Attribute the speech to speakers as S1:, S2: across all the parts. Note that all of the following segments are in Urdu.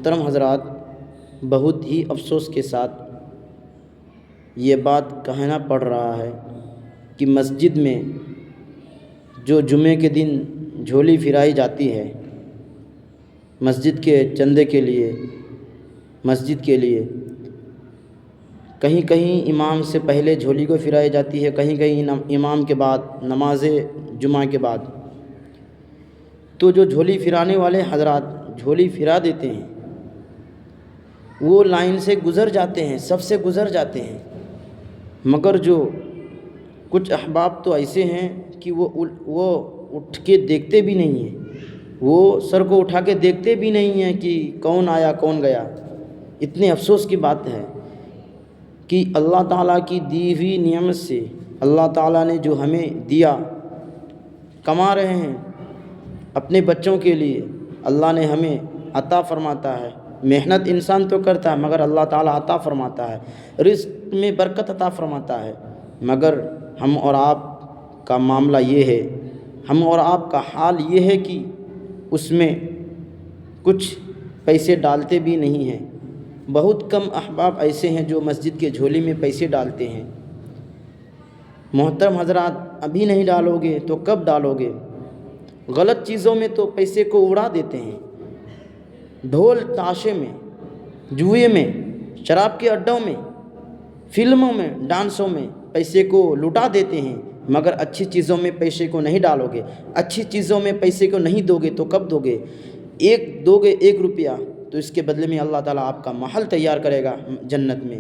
S1: محترم حضرات، بہت ہی افسوس کے ساتھ یہ بات کہنا پڑ رہا ہے کہ مسجد میں جو جمعے کے دن جھولی پھرائی جاتی ہے مسجد کے چندے کے لیے، مسجد کے لیے کہیں کہیں امام سے پہلے جھولی کو پھرائی جاتی ہے، کہیں کہیں امام کے بعد، نماز جمعہ کے بعد، تو جو جھولی پھرانے والے حضرات جھولی پھرا دیتے ہیں وہ لائن سے گزر جاتے ہیں، سب سے گزر جاتے ہیں، مگر جو کچھ احباب تو ایسے ہیں کہ وہ اٹھ کے دیکھتے بھی نہیں ہیں، وہ سر کو اٹھا کے دیکھتے بھی نہیں ہیں کہ کون آیا کون گیا۔ اتنے افسوس کی بات ہے کہ اللہ تعالیٰ کی دی ہوئی نعمت سے اللہ تعالیٰ نے جو ہمیں دیا، کما رہے ہیں اپنے بچوں کے لیے، اللہ نے ہمیں عطا فرماتا ہے، محنت انسان تو کرتا ہے مگر اللہ تعالیٰ عطا فرماتا ہے، رزق میں برکت عطا فرماتا ہے، مگر ہم اور آپ کا معاملہ یہ ہے، ہم اور آپ کا حال یہ ہے کہ اس میں کچھ پیسے ڈالتے بھی نہیں ہیں۔ بہت کم احباب ایسے ہیں جو مسجد کے جھولی میں پیسے ڈالتے ہیں۔ محترم حضرات، ابھی نہیں ڈالو گے تو کب ڈالو گے؟ غلط چیزوں میں تو پیسے کو اڑا دیتے ہیں، ڈھول تاشے میں، جوئے میں، شراب کے اڈوں میں، فلموں میں، ڈانسوں میں پیسے کو لٹا دیتے ہیں، مگر اچھی چیزوں میں پیسے کو نہیں ڈالو گے، اچھی چیزوں میں پیسے کو نہیں دو گے تو کب دو گے؟ دو گے 1 روپیہ تو اس کے بدلے میں اللہ تعالیٰ آپ کا محل تیار کرے گا جنت میں۔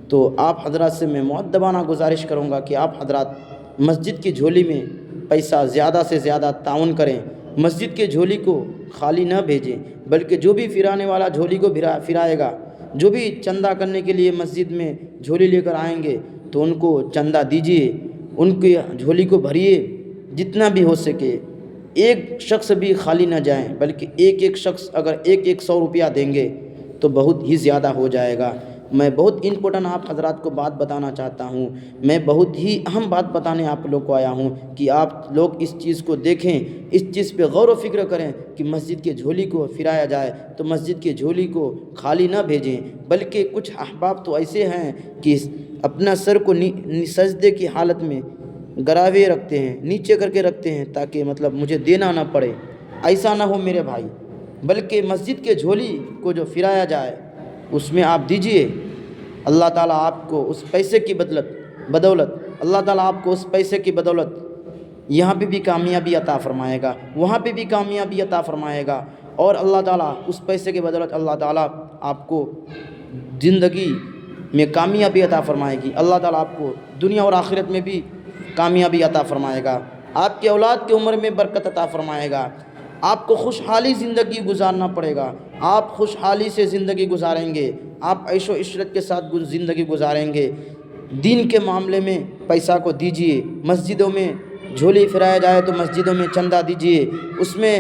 S1: تو آپ حضرات سے میں مؤدبانہ گزارش کروں گا کہ آپ حضرات مسجد کی جھولی میں پیسہ زیادہ سے زیادہ تعاون کریں، مسجد کے جھولی کو خالی نہ بھیجیں، بلکہ جو بھی پھرانے والا جھولی کو پھرائے گا، جو بھی چندہ کرنے کے لیے مسجد میں جھولی لے کر آئیں گے تو ان کو چندہ دیجیے، ان کی جھولی کو بھریے جتنا بھی ہو سکے، ایک شخص بھی خالی نہ جائیں، بلکہ ایک شخص اگر 100 روپیہ دیں گے تو بہت ہی زیادہ ہو جائے گا۔ میں بہت امپورٹنٹ آپ حضرات کو بات بتانا چاہتا ہوں، میں بہت ہی اہم بات بتانے آپ لوگ کو آیا ہوں کہ آپ لوگ اس چیز کو دیکھیں، اس چیز پہ غور و فکر کریں کہ مسجد کے جھولی کو پھرایا جائے تو مسجد کے جھولی کو خالی نہ بھیجیں، بلکہ کچھ احباب تو ایسے ہیں کہ اپنا سر کو سجدے کی حالت میں گراوے رکھتے ہیں، نیچے کر کے رکھتے ہیں تاکہ مجھے دینا نہ پڑے۔ ایسا نہ ہو میرے بھائی، بلکہ مسجد کے جھولی کو جو پھرایا جائے اس میں آپ دیجئے، اللہ تعالیٰ آپ کو اس پیسے کی بدولت اللہ تعالیٰ آپ کو اس پیسے کی بدولت یہاں پہ بھی کامیابی عطا فرمائے گا، وہاں پہ بھی کامیابی عطا فرمائے گا، اور اللہ تعالیٰ اس پیسے کی بدولت اللہ تعالیٰ آپ کو زندگی میں کامیابی عطا فرمائے گی، اللہ تعالیٰ آپ کو دنیا اور آخرت میں بھی کامیابی عطا فرمائے گا، آپ کے اولاد کی عمر میں برکت عطا فرمائے گا، آپ کو خوشحالی زندگی گزارنا پڑے گا، آپ خوشحالی سے زندگی گزاریں گے، آپ عیش و عشرت کے ساتھ زندگی گزاریں گے۔ دین کے معاملے میں پیسہ کو دیجیے، مسجدوں میں جھولی پھرایا جائے تو مسجدوں میں چندہ دیجیے، اس میں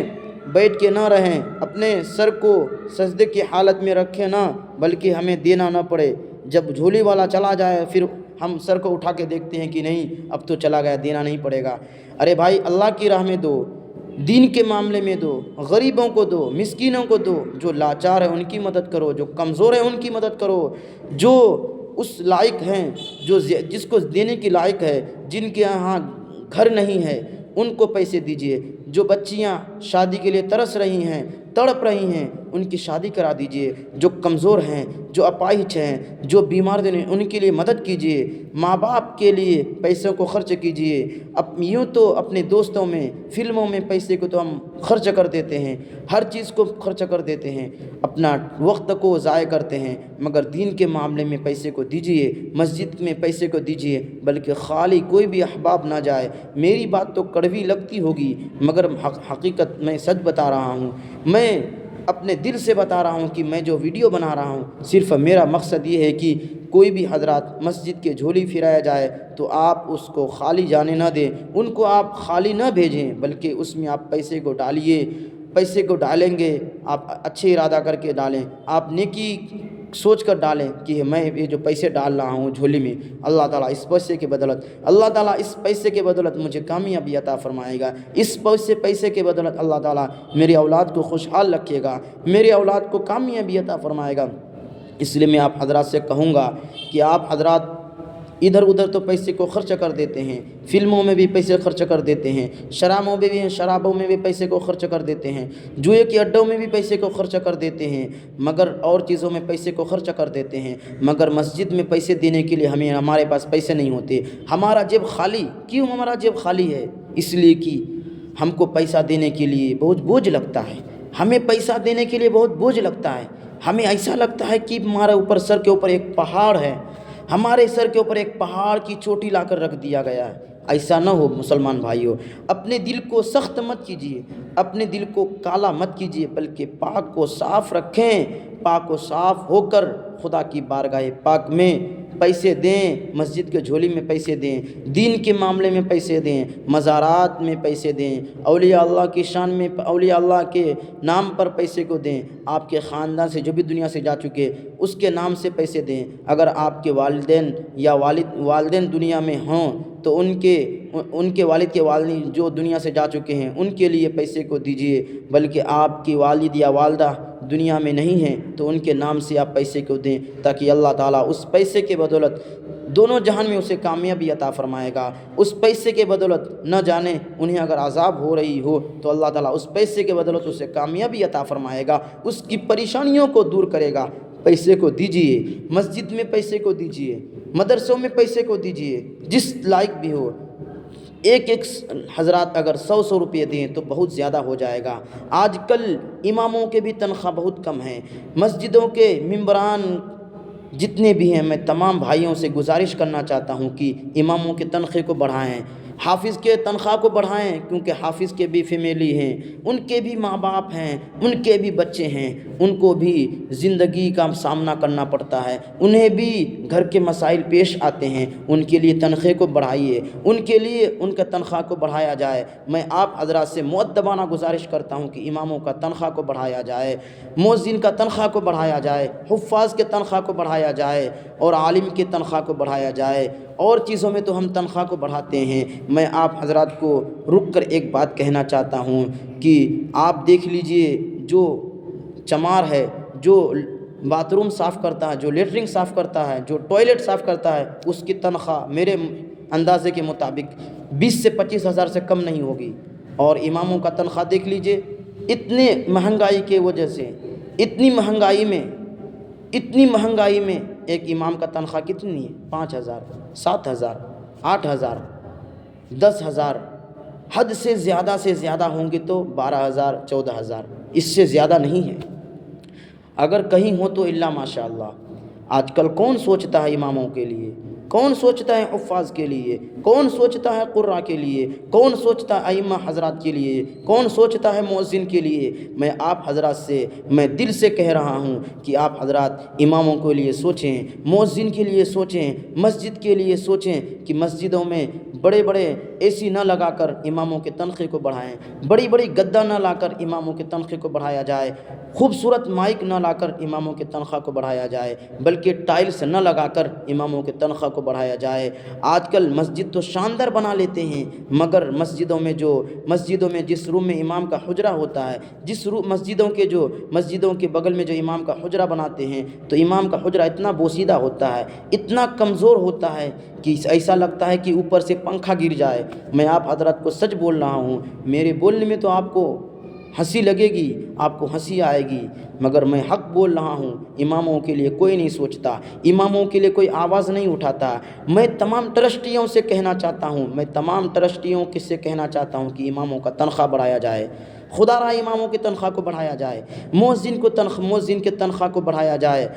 S1: بیٹھ کے نہ رہیں، اپنے سر کو سجدے کی حالت میں رکھیں نہ، بلکہ ہمیں دینا نہ پڑے، جب جھولی والا چلا جائے پھر ہم سر کو اٹھا کے دیکھتے ہیں کہ نہیں اب تو چلا گیا، دینا نہیں پڑے گا۔ ارے بھائی، اللہ کی راہ میں دو، دین کے معاملے میں دو، غریبوں کو دو، مسکینوں کو دو، جو لاچار ہے ان کی مدد کرو، جو کمزور ہے ان کی مدد کرو، جو اس لائق ہیں، جس کو دینے کی لائق ہے، جن کے یہاں گھر نہیں ہے ان کو پیسے دیجیے، جو بچیاں شادی کے لیے ترس رہی ہیں، تڑپ رہی ہیں، ان کی شادی کرا دیجیے، جو کمزور ہیں، جو اپاہج ہیں، جو بیمار ہیں، ان کے لیے مدد کیجیے، ماں باپ کے لیے پیسوں کو خرچ کیجیے۔ یوں تو اپنے دوستوں میں، فلموں میں پیسے کو تو ہم خرچ کر دیتے ہیں، ہر چیز کو خرچ کر دیتے ہیں، اپنا وقت کو ضائع کرتے ہیں، مگر دین کے معاملے میں پیسے کو دیجیے، مسجد میں پیسے کو دیجیے، بلکہ خالی کوئی بھی احباب نہ جائے۔ میری بات تو کڑوی لگتی ہوگی مگر حقیقت میں سچ بتا رہا ہوں، میں اپنے دل سے بتا رہا ہوں کہ میں جو ویڈیو بنا رہا ہوں صرف میرا مقصد یہ ہے کہ کوئی بھی حضرات مسجد کے جھولی پھرایا جائے تو آپ اس کو خالی جانے نہ دیں، ان کو آپ خالی نہ بھیجیں، بلکہ اس میں آپ پیسے کو ڈالیے، پیسے کو ڈالیں گے آپ اچھے ارادہ کر کے ڈالیں، آپ نیکی سوچ کر ڈالیں کہ میں یہ جو پیسے ڈال رہا ہوں جھولی میں، اللہ تعالیٰ اس پیسے کے بدولت مجھے کامیابی عطا فرمائے گا، اس پیسے کے بدولت اللہ تعالیٰ میری اولاد کو خوشحال رکھے گا، میری اولاد کو کامیابی عطا فرمائے گا۔ اس لیے میں آپ حضرات سے کہوں گا کہ آپ حضرات ادھر ادھر تو پیسے کو خرچ کر دیتے ہیں، فلموں میں بھی پیسے خرچ کر دیتے ہیں، شرابوں میں بھی پیسے کو خرچ کر دیتے ہیں، جوئے کے اڈوں میں بھی پیسے کو خرچ کر دیتے ہیں، مگر اور چیزوں میں پیسے کو خرچ کر دیتے ہیں، مگر مسجد میں پیسے دینے کے لیے ہمارے پاس پیسے نہیں ہوتے۔ ہمارا جیب خالی کیوں؟ ہمارا جیب خالی ہے اس لیے کہ ہم کو پیسہ دینے کے لیے بہت بوجھ لگتا ہے، ہمیں پیسہ دینے کے لیے بہت بوجھ لگتا ہے، ہمیں ایسا لگتا ہے کہ ہمارے اوپر سر کے اوپر ایک پہاڑ ہے، ہمارے سر کے اوپر ایک پہاڑ کی چوٹی لا کر رکھ دیا گیا ہے۔ ایسا نہ ہو مسلمان بھائیوں، اپنے دل کو سخت مت کیجیے، اپنے دل کو کالا مت کیجیے، بلکہ پاک کو صاف رکھیں، پاک و صاف ہو کر خدا کی بارگاہ پاک میں پیسے دیں، مسجد کے جھولی میں پیسے دیں، دین کے معاملے میں پیسے دیں، مزارات میں پیسے دیں، اولیاء اللہ کی شان میں، اولیاء اللہ کے نام پر پیسے کو دیں، آپ کے خاندان سے جو بھی دنیا سے جا چکے اس کے نام سے پیسے دیں۔ اگر آپ کے والدین یا والدین دنیا میں ہوں تو ان کے والد کے والدین جو دنیا سے جا چکے ہیں ان کے لیے پیسے کو دیجیے، بلکہ آپ کی والد یا والدہ دنیا میں نہیں ہیں تو ان کے نام سے آپ پیسے کو دیں، تاکہ اللہ تعالیٰ اس پیسے کے بدولت دونوں جہان میں اسے کامیابی عطا فرمائے گا۔ اس پیسے کے بدولت نہ جانے انہیں اگر عذاب ہو رہی ہو تو اللہ تعالیٰ اس پیسے کے بدولت اسے کامیابی عطا فرمائے گا، اس کی پریشانیوں کو دور کرے گا۔ پیسے کو دیجیے، مسجد میں پیسے کو دیجیے، مدرسوں میں پیسے کو دیجیے، جس لائق بھی ہو۔ ایک حضرات اگر 100 روپے دیں تو بہت زیادہ ہو جائے گا۔ آج کل اماموں کے بھی تنخواہ بہت کم ہیں، مسجدوں کے ممبران جتنے بھی ہیں، میں تمام بھائیوں سے گزارش کرنا چاہتا ہوں کہ اماموں کے تنخواہ کو بڑھائیں، حافظ کے تنخواہ کو بڑھائیں، کیونکہ حافظ کے بھی فیملی ہیں، ان کے بھی ماں باپ ہیں، ان کے بھی بچے ہیں، ان کو بھی زندگی کا سامنا کرنا پڑتا ہے، انہیں بھی گھر کے مسائل پیش آتے ہیں، ان کے لیے تنخواہ کو بڑھائیے، ان کے لیے ان کا تنخواہ کو بڑھایا جائے۔ میں آپ حضرات سے مؤدبانہ گزارش کرتا ہوں کہ اماموں کا تنخواہ کو بڑھایا جائے، مؤذن کا تنخواہ کو بڑھایا جائے، حفاظ کے تنخواہ کو بڑھایا جائے، اور عالم کے تنخواہ کو بڑھایا جائے۔ اور چیزوں میں تو ہم تنخواہ کو بڑھاتے ہیں۔ میں آپ حضرات کو رک کر ایک بات کہنا چاہتا ہوں کہ آپ دیکھ لیجئے، جو چمار ہے، جو باتھ روم صاف کرتا ہے، جو لیٹرنگ صاف کرتا ہے، جو ٹوائلٹ صاف کرتا ہے، اس کی تنخواہ میرے اندازے کے مطابق 20 سے 25 ہزار سے کم نہیں ہوگی۔ اور اماموں کا تنخواہ دیکھ لیجئے، اتنے مہنگائی کے وجہ سے، اتنی مہنگائی میں ایک امام کا تنخواہ کتنی ہے؟ 5,000، 7,000، 8,000، 10,000، حد سے زیادہ ہوں گے تو 12,000، 14,000، اس سے زیادہ نہیں ہے۔ اگر کہیں ہو تو الا ماشاء اللہ۔ آج کل کون سوچتا ہے اماموں کے لیے؟ کون سوچتا ہے حفاظ کے لیے؟ کون سوچتا ہے قراء کے لیے؟ کون سوچتا ہے ائمہ حضرات کے لیے؟ کون سوچتا ہے مؤذن کے لیے؟ میں آپ حضرات سے میں دل سے کہہ رہا ہوں کہ آپ حضرات اماموں کے لیے سوچیں، مؤذن کے لیے سوچیں، مسجد کے لیے سوچیں کہ مسجدوں میں بڑے اے سی نہ لگا کر اماموں کے تنخواہ کو بڑھائیں، بڑی گدہ نہ لا کر اماموں کے تنخواہ کو بڑھایا جائے، خوبصورت مائک نہ لا کر اماموں کے تنخواہ کو بڑھایا جائے، بلکہ ٹائلز نہ لگا کر اماموں کے تنخواہ کو بڑھایا جائے۔ آج کل مسجد تو شاندار بنا لیتے ہیں، مگر مسجدوں میں جس روم میں امام کا حجرہ ہوتا ہے، مسجدوں کے بغل میں جو امام کا حجرہ بناتے ہیں، تو امام کا حجرہ اتنا بوسیدہ ہوتا ہے، اتنا کمزور ہوتا ہے کہ ایسا لگتا ہے کہ اوپر سے پنکھا گر جائے۔ میں آپ حضرات کو سچ بول رہا ہوں، میرے بولنے میں تو آپ کو ہنسی لگے گی، آپ کو ہنسی آئے گی، مگر میں حق بول رہا ہوں۔ اماموں کے لیے کوئی نہیں سوچتا، اماموں کے لیے کوئی آواز نہیں اٹھاتا۔ میں تمام ٹرسٹیوں سے کہنا چاہتا ہوں کہ اماموں کا تنخواہ بڑھایا جائے، خدا را اماموں کی تنخواہ کو بڑھایا جائے، مؤذن کے تنخواہ کو بڑھایا جائے،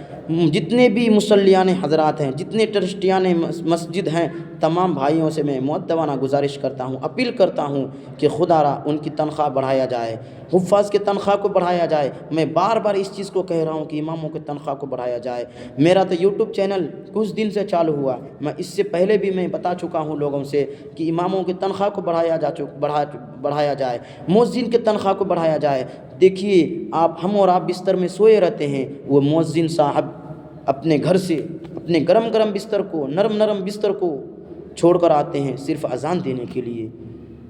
S1: جتنے بھی مصلیان حضرات ہیں، جتنے ٹرسٹیان مسجد ہیں، تمام بھائیوں سے میں مؤدبانہ گزارش کرتا ہوں، اپیل کرتا ہوں کہ خدا را ان کی تنخواہ بڑھایا جائے، حفاظ کے تنخواہ کو بڑھایا جائے۔ میں بار بار اس چیز کو کہہ رہا ہوں کہ اماموں کے تنخواہ کو بڑھایا جائے۔ میرا تو یوٹیوب چینل کچھ دن سے چالو ہوا، میں اس سے پہلے بھی میں بتا چکا ہوں لوگوں سے کہ اماموں کی تنخواہ کو بڑھایا جائے، مؤذن کے تنخواہ کو بڑھایا جائے۔ دیکھیے ہم اور آپ بستر میں سوئے رہتے ہیں، وہ مؤذن صاحب اپنے گھر سے اپنے گرم گرم بستر کو، نرم نرم بستر کو چھوڑ کر آتے ہیں صرف اذان دینے کے لیے،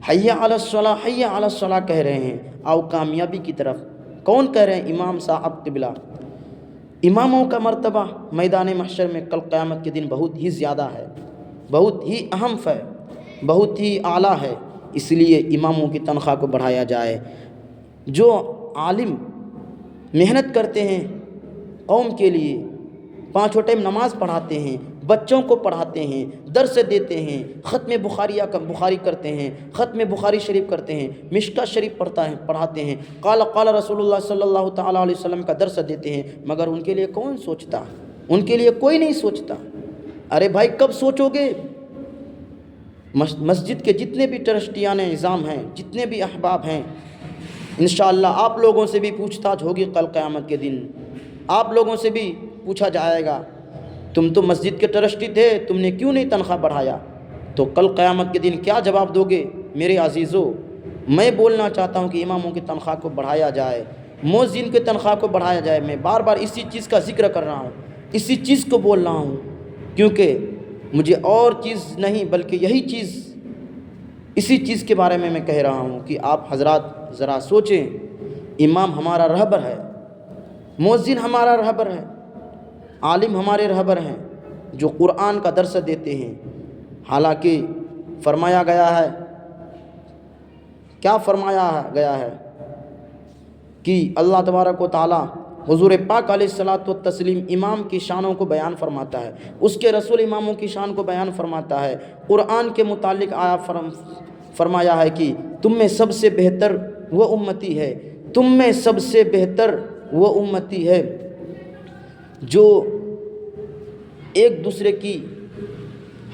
S1: حی علی الصلاۃ حی علی الصلاۃ کہہ رہے ہیں، آؤ کامیابی کی طرف۔ کون کہہ رہے ہیں؟ امام صاحب قبلہ۔ اماموں کا مرتبہ میدان محشر میں کل قیامت کے دن بہت ہی زیادہ ہے، بہت ہی اہم ہے، بہت ہی اعلیٰ ہے، اس لیے اماموں کی تنخواہ کو بڑھایا جائے۔ جو عالم محنت کرتے ہیں قوم کے لیے، پانچوں ٹائم نماز پڑھاتے ہیں، بچوں کو پڑھاتے ہیں، درس دیتے ہیں، ختم بخاری کرتے ہیں، ختم بخاری شریف کرتے ہیں، مشکاہ شریف پڑھاتے ہیں، قال رسول اللہ صلی اللہ تعالیٰ علیہ وسلم کا درس دیتے ہیں، مگر ان کے لیے کون سوچتا؟ ان کے لیے کوئی نہیں سوچتا۔ ارے بھائی کب سوچو گے؟ مسجد کے جتنے بھی ٹرسٹیان نظام ہیں، جتنے بھی احباب ہیں، انشاءاللہ آپ لوگوں سے بھی پوچھ تاچھ ہوگی کل قیامت کے دن، آپ لوگوں سے بھی پوچھا جائے گا، تم تو مسجد کے ٹرسٹی تھے، تم نے کیوں نہیں تنخواہ بڑھایا؟ تو کل قیامت کے دن کیا جواب دو گے؟ میرے عزیزو، میں بولنا چاہتا ہوں کہ اماموں کی تنخواہ کو بڑھایا جائے، مؤذن کی تنخواہ کو بڑھایا جائے۔ میں بار بار اسی چیز کا ذکر کر رہا ہوں، اسی چیز کو بول رہا ہوں، کیونکہ مجھے اور چیز نہیں بلکہ یہی چیز، اسی چیز کے بارے میں کہہ رہا ہوں کہ آپ حضرات ذرا سوچیں۔ امام ہمارا رہبر ہے، مؤذن ہمارا رہبر ہے، عالم ہمارے رہبر ہیں جو قرآن کا درس دیتے ہیں۔ حالانکہ فرمایا گیا ہے، کیا فرمایا گیا ہے کہ اللہ تبارک و تعالیٰ حضور پاک علیہ الصلاۃ والتسلیم امام کی شانوں کو بیان فرماتا ہے، اس کے رسول اماموں کی شان کو بیان فرماتا ہے۔ قرآن کے متعلق فرمایا ہے کہ تم میں سب سے بہتر وہ امتی ہے، تم میں سب سے بہتر وہ امتی ہے جو ایک دوسرے کی۔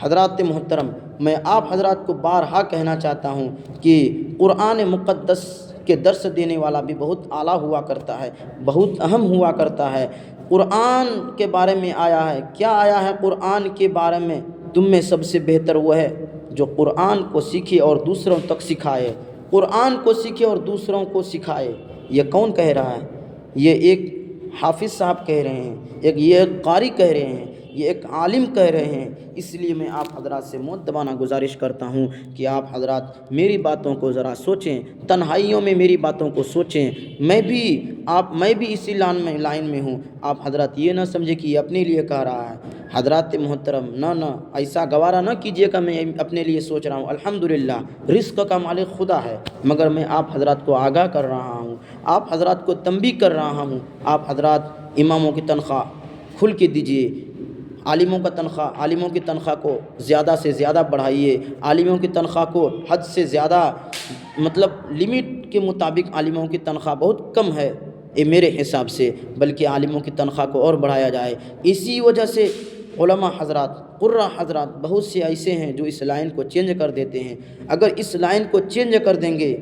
S1: حضرات محترم، میں آپ حضرات کو بارہا کہنا چاہتا ہوں کہ قرآن مقدس کے درس دینے والا بھی بہت اعلیٰ ہوا کرتا ہے، بہت اہم ہوا کرتا ہے۔ قرآن کے بارے میں آیا ہے، کیا آیا ہے قرآن کے بارے میں؟ تم میں سب سے بہتر وہ ہے جو قرآن کو سیکھے اور دوسروں تک سکھائے، قرآن کو سیکھے اور دوسروں کو سکھائے۔ یہ کون کہہ رہا ہے؟ یہ ایک حافظ صاحب کہہ رہے ہیں، یہ ایک قاری کہہ رہے ہیں، یہ ایک عالم کہہ رہے ہیں۔ اس لیے میں آپ حضرات سے مؤدبانہ گزارش کرتا ہوں کہ آپ حضرات میری باتوں کو ذرا سوچیں، تنہائیوں میں میری باتوں کو سوچیں۔ میں بھی اسی لائن میں ہوں۔ آپ حضرات یہ نہ سمجھے کہ یہ اپنے لیے کہہ رہا ہے۔ حضرات محترم، نہ ایسا گوارا نہ کیجیے کہ میں اپنے لیے سوچ رہا ہوں۔ الحمدللہ رزق کا مالک خدا ہے، مگر میں آپ حضرات کو آگاہ کر رہا ہوں، آپ حضرات کو تنبیہ کر رہا ہوں۔ آپ حضرات اماموں کی تنخواہ کھل کے دیجیے، عالموں کی تنخواہ کو زیادہ سے زیادہ بڑھائیے، عالموں کی تنخواہ کو حد سے زیادہ، مطلب لمٹ کے مطابق عالموں کی تنخواہ بہت کم ہے یہ میرے حساب سے، بلکہ عالموں کی تنخواہ کو اور بڑھایا جائے۔ اسی وجہ سے علماء حضرات، قرہ حضرات بہت سے ایسے ہیں جو اس لائن کو چینج کر دیتے ہیں۔ اگر اس لائن کو چینج کر دیں گے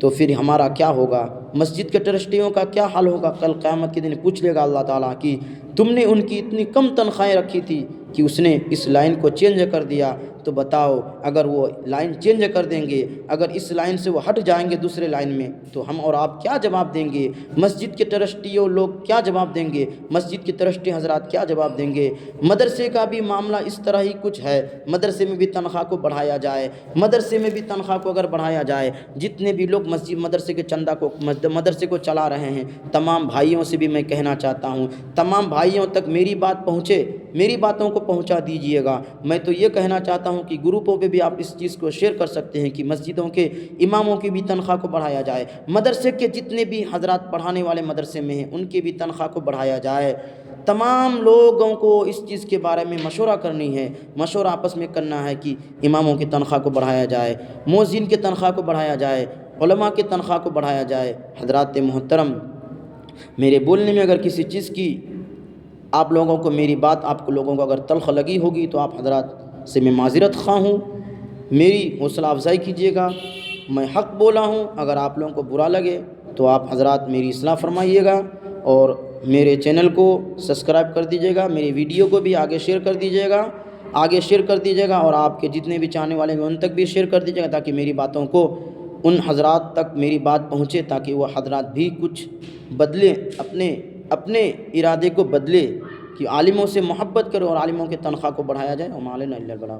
S1: تو پھر ہمارا کیا ہوگا؟ مسجد کے ٹرسٹیوں کا کیا حال ہوگا؟ کل قیامت کے دن پوچھ لے گا اللہ تعالیٰ کہ تم نے ان کی اتنی کم تنخواہیں رکھی تھی کہ اس نے اس لائن کو چینج کر دیا۔ تو بتاؤ، اگر وہ لائن چینج کر دیں گے، اگر اس لائن سے وہ ہٹ جائیں گے دوسرے لائن میں، تو ہم اور آپ کیا جواب دیں گے؟ مسجد کے ٹرسٹیوں لوگ کیا جواب دیں گے؟ مسجد کے ٹرسٹی حضرات کیا جواب دیں گے؟ مدرسے کا بھی معاملہ اس طرح ہی کچھ ہے، مدرسے میں بھی تنخواہ کو بڑھایا جائے، مدرسے میں بھی تنخواہ کو اگر بڑھایا جائے، جتنے بھی لوگ مدرسے کے چندہ کو، مدرسے کو چلا رہے ہیں، تمام بھائیوں سے بھی میں کہنا چاہتا ہوں، تمام بھائیوں تک میری بات پہنچے، میری باتوں کو پہنچا دیجئے گا۔ میں تو یہ کہنا چاہتا ہوں کہ گروپوں پہ بھی آپ اس چیز کو شیئر کر سکتے ہیں کہ مسجدوں کے اماموں کی بھی تنخواہ کو بڑھایا جائے، مدرسے کے جتنے بھی حضرات پڑھانے والے مدرسے میں ہیں ان کی بھی تنخواہ کو بڑھایا جائے۔ تمام لوگوں کو اس چیز کے بارے میں مشورہ کرنی ہے، مشورہ آپس میں کرنا ہے کہ اماموں کی تنخواہ کو بڑھایا جائے، مؤذن کی تنخواہ کو بڑھایا جائے، علماء کی تنخواہ کو بڑھایا جائے۔ حضرات محترم، میرے بولنے میں اگر کسی چیز کی آپ لوگوں کو، میری بات آپ لوگوں کو اگر تلخ لگی ہوگی تو آپ حضرات سے میں معذرت خواہ ہوں، میری حوصلہ افزائی کیجیے گا۔ میں حق بولا ہوں، اگر آپ لوگوں کو برا لگے تو آپ حضرات میری اصلاح فرمائیے گا، اور میرے چینل کو سبسکرائب کر دیجیے گا، میری ویڈیو کو بھی آگے شیئر کر دیجیے گا، اور آپ کے جتنے بھی چاہنے والے ہیں ان تک بھی شیئر کر دیجیے گا، تاکہ میری باتوں کو ان حضرات تک میری بات پہنچے، تاکہ وہ حضرات بھی کچھ بدلیں، اپنے ارادے کو بدلے، کہ عالموں سے محبت کرو اور عالموں کے تنخواہ کو بڑھایا جائے. وما علینا الا البلاغ.